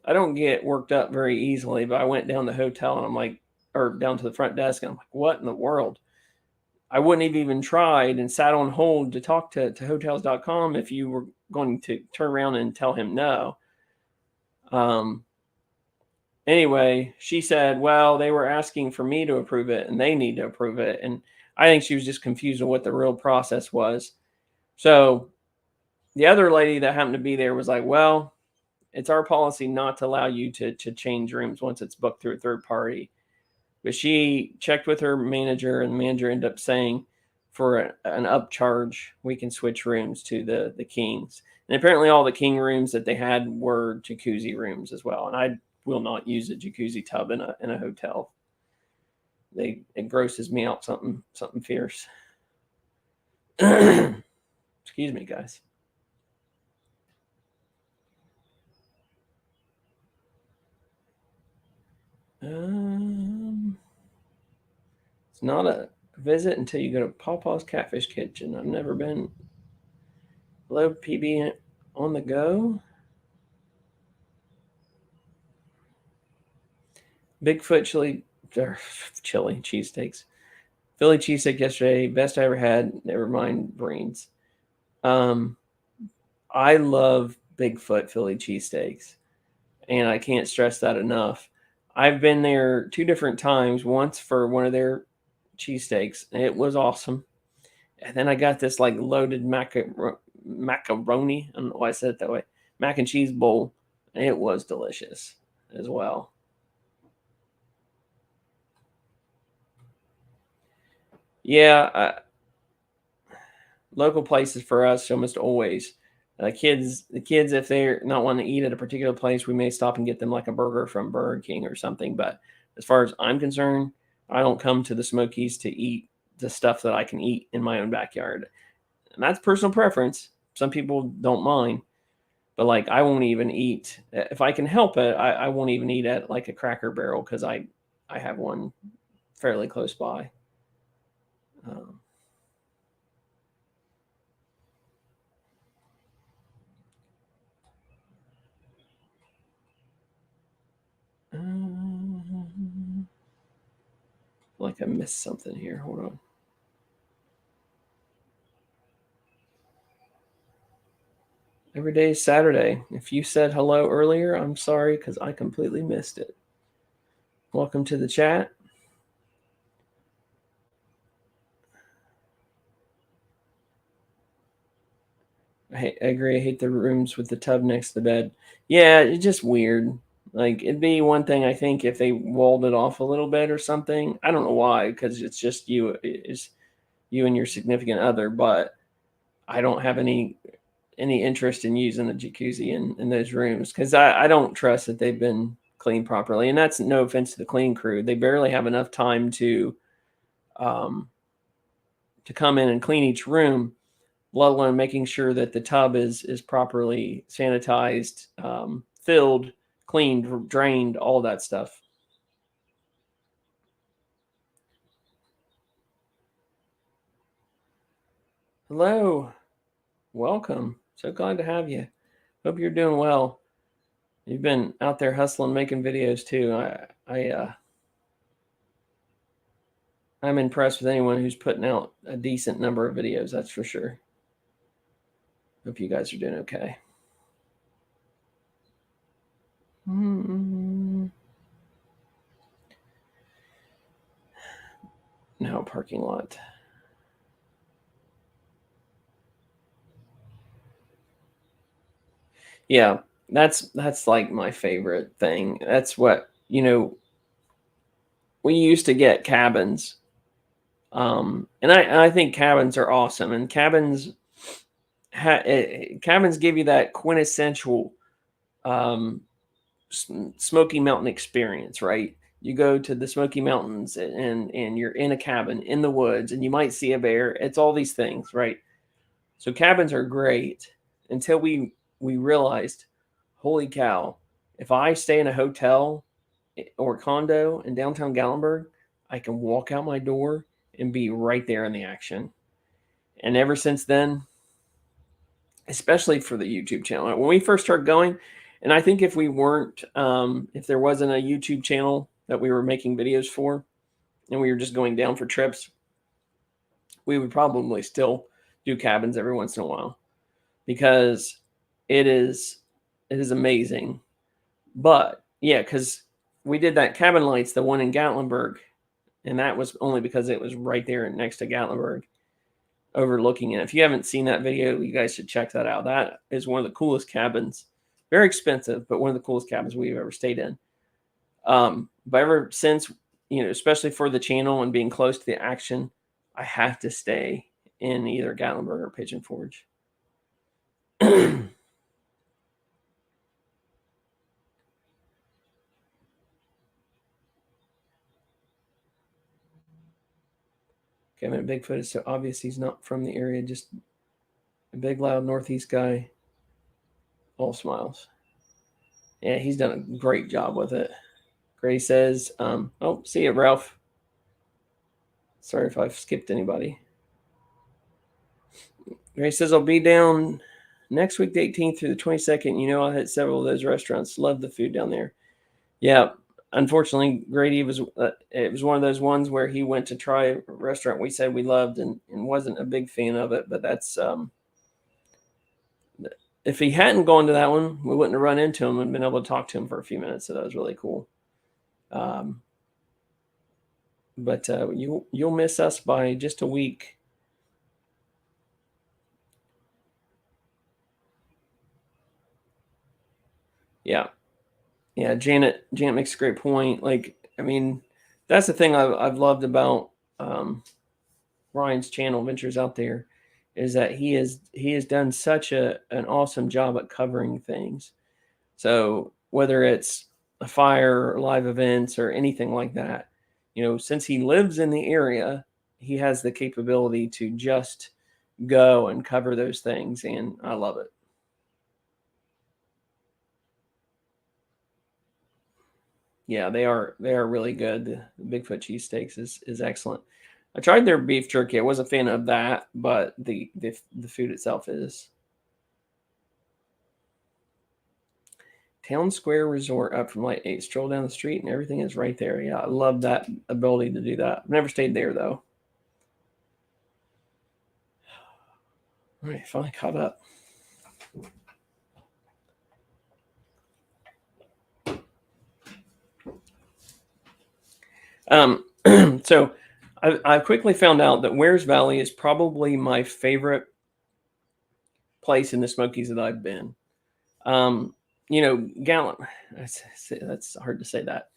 don't get worked up very easily, but I went down to the hotel and I'm like, or down to the front desk, and I'm like, what in the world? I wouldn't have even tried and sat on hold to talk to hotels.com if you were going to turn around and tell him no. Anyway, she said, well, they were asking for me to approve it and they need to approve it. And I think she was just confused on what the real process was. So the other lady that happened to be there was like, well, it's our policy not to allow you to change rooms once it's booked through a third party. But she checked with her manager, and the manager ended up saying for an upcharge, we can switch rooms to the Kings. And apparently all the King rooms that they had were jacuzzi rooms as well. And I will not use a jacuzzi tub in a hotel. It grosses me out something fierce. Excuse me, guys. It's not a visit until you go to Pawpaw's Catfish Kitchen. I've never been. Hello, PB on the go. Bigfoot chili cheesesteaks. Philly cheesesteak yesterday, best I ever had. Never mind brains. I love Bigfoot Philly cheesesteaks, and I can't stress that enough. I've been there 2 different times. Once for one of their cheesesteaks, it was awesome. And then I got this like loaded macaroni. I don't know why I said it that way. Mac and cheese bowl. It was delicious as well. Yeah, local places for us almost always. The kids, if they're not wanting to eat at a particular place, we may stop and get them like a burger from Burger King or something. But as far as I'm concerned, I don't come to the Smokies to eat the stuff that I can eat in my own backyard. And that's personal preference. Some people don't mind. But like I won't even eat, if I can help it, I won't even eat at like a Cracker Barrel because I have one fairly close by. Um, like I missed something here. Hold on. Every day is Saturday. If you said hello earlier, I'm sorry because I completely missed it. Welcome to the chat. I agree. I hate the rooms with the tub next to the bed. Yeah, it's just weird. Like, it'd be one thing, I think, if they walled it off a little bit or something. I don't know why, because it's just you. It's you and your significant other. But I don't have any interest in using the jacuzzi in those rooms because I don't trust that they've been cleaned properly. And that's no offense to the clean crew. They barely have enough time to come in and clean each room, let alone making sure that the tub is properly sanitized, filled, cleaned, drained, all that stuff. Hello. Welcome. So glad to have you. Hope you're doing well. You've been out there hustling, making videos too. I'm impressed with anyone who's putting out a decent number of videos, that's for sure. Hope you guys are doing okay. No parking lot. Yeah, that's like my favorite thing. That's what, we used to get cabins. And I think cabins are awesome, and cabins give you that quintessential Smoky Mountain experience, right? You go to the Smoky Mountains and you're in a cabin in the woods and you might see a bear. It's all these things, right? So cabins are great until we realized, holy cow, if I stay in a hotel or condo in downtown Gatlinburg, I can walk out my door and be right there in the action. And ever since then, especially for the YouTube channel, when we first started going, and I think if we weren't, if there wasn't a YouTube channel that we were making videos for, and we were just going down for trips, we would probably still do cabins every once in a while because it is amazing. But yeah, because we did that Cabin Lights, the one in Gatlinburg, and that was only because it was right there next to Gatlinburg, overlooking it. If you haven't seen that video, you guys should check that out. That is one of the coolest cabins. Very expensive, but one of the coolest cabins we've ever stayed in. But ever since, especially for the channel and being close to the action, I have to stay in either Gatlinburg or Pigeon Forge. Kevin Bigfoot is so obvious he's not from the area, just a big, loud Northeast guy. All smiles. Yeah, he's done a great job with it. Gray says, oh, see you, Ralph. Sorry if I've skipped anybody. Gray says, I'll be down next week, the 18th through the 22nd. I hit several of those restaurants. Love the food down there. Yeah, unfortunately, Grady was it was one of those ones where he went to try a restaurant we said we loved and wasn't a big fan of it. But that's if he hadn't gone to that one, we wouldn't have run into him and been able to talk to him for a few minutes. So that was really cool. But you'll miss us by just a week. Yeah. Janet makes a great point. Like, I mean, that's the thing I've loved about Ryan's channel, Ventures Out There, is that he has done such an awesome job at covering things. So whether it's a fire or live events or anything like that, since he lives in the area, he has the capability to just go and cover those things, and I love it. Yeah, they are really good. The Bigfoot cheesesteaks is excellent. I tried their beef jerky. I wasn't a fan of that, but the food itself is. Town Square Resort up from Light 8. Stroll down the street and everything is right there. Yeah, I love that ability to do that. I've never stayed there though. All right, finally caught up. So I quickly found out that Wears Valley is probably my favorite place in the Smokies that I've been. Gallup, that's hard to say that.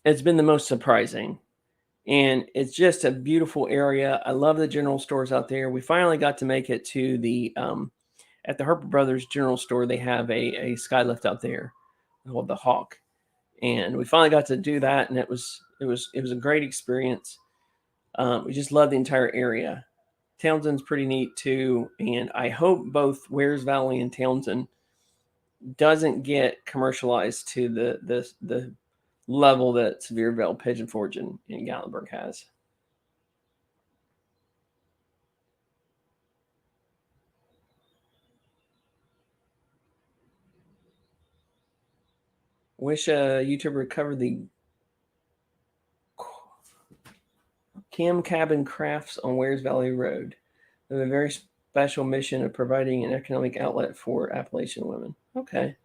It's been the most surprising. And it's just a beautiful area. I love the general stores out there. We finally got to make it to the at the Harper Brothers General Store. They have a skylift out there called the Hawk, and we finally got to do that, and it was a great experience. We just love the entire area. Townsend's pretty neat too, and I hope both Wears Valley and Townsend doesn't get commercialized to the level that Sevierville, Pigeon Forge, and Gatlinburg has. Wish a YouTuber covered the Cam Cabin Crafts on Wears Valley Road. They have a very special mission of providing an economic outlet for Appalachian women. Okay.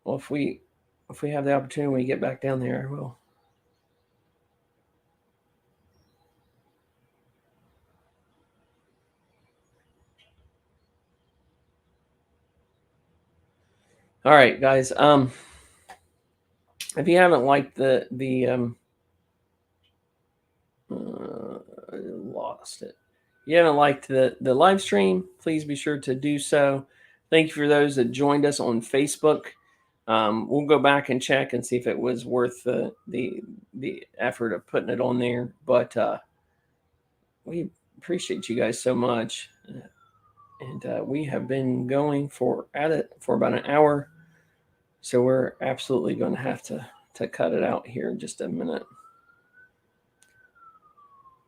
Well, if we have the opportunity when we get back down there, I will. All right, guys. If you haven't liked lost it. If you haven't liked the live stream, please be sure to do so. Thank you for those that joined us on Facebook. We'll go back and check and see if it was worth the effort of putting it on there. But we appreciate you guys so much, and we have been going at it for about an hour, so we're absolutely going to have to cut it out here in just a minute.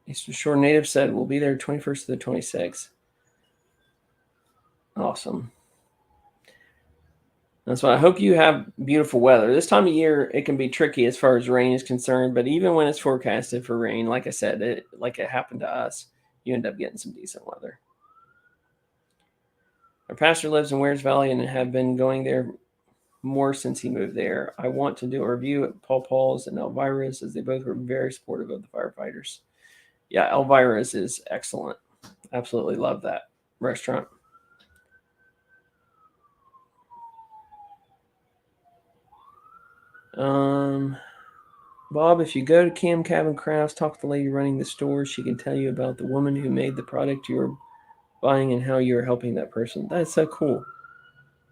Eastern Shore Native said we'll be there 21st to the 26th. Awesome. That's why I hope you have beautiful weather. This time of year, it can be tricky as far as rain is concerned, but even when it's forecasted for rain, like I said, like it happened to us, you end up getting some decent weather. Our pastor lives in Wears Valley and have been going there more since he moved there. I want to do a review at Paul's and Elvira's, as they both were very supportive of the firefighters. Yeah, Elvira's is excellent. Absolutely love that restaurant. Bob, if you go to Cam Cabin Crafts, talk to the lady running the store. She can tell you about the woman who made the product you're buying and how you're helping that person. That's so cool.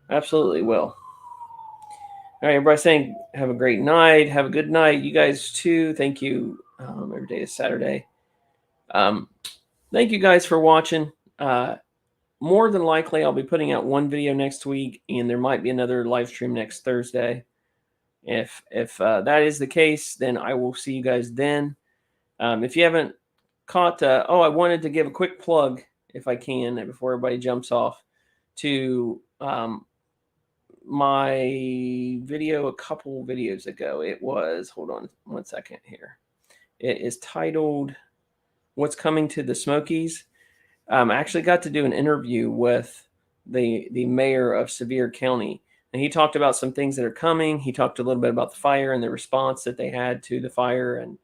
Absolutely will. All right, everybody saying have a great night. Have a good night. You guys too. Thank you. Every day is Saturday. Thank you guys for watching. More than likely, I'll be putting out one video next week, and there might be another live stream next Thursday. If that is the case, then I will see you guys then. If you haven't caught, I wanted to give a quick plug, if I can, before everybody jumps off, to my video a couple videos ago. It was, hold on one second here. It is titled "What's Coming to the Smokies." I actually got to do an interview with the mayor of Sevier County, and he talked about some things that are coming. He talked a little bit about the fire and the response that they had to the fire, and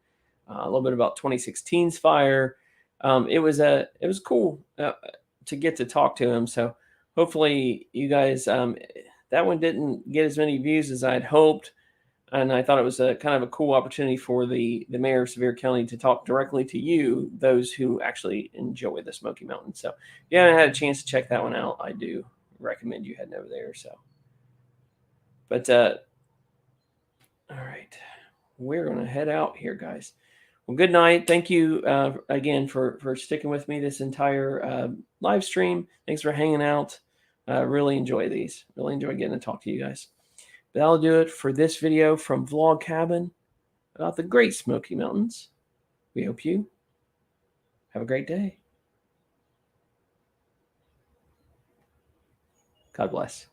a little bit about 2016's fire. It was cool to get to talk to him. So hopefully you guys, that one didn't get as many views as I'd hoped. And I thought it was a kind of a cool opportunity for the mayor of Sevier County to talk directly to you, those who actually enjoy the Smoky Mountain. So if you haven't had a chance to check that one out, I do recommend you heading over there. So, but all right, we're going to head out here, guys. Well, good night. Thank you again for sticking with me this entire live stream. Thanks for hanging out. Really enjoy these. Really enjoy getting to talk to you guys. But that'll do it for this video from Vlog Cabin about the Great Smoky Mountains. We hope you have a great day. God bless.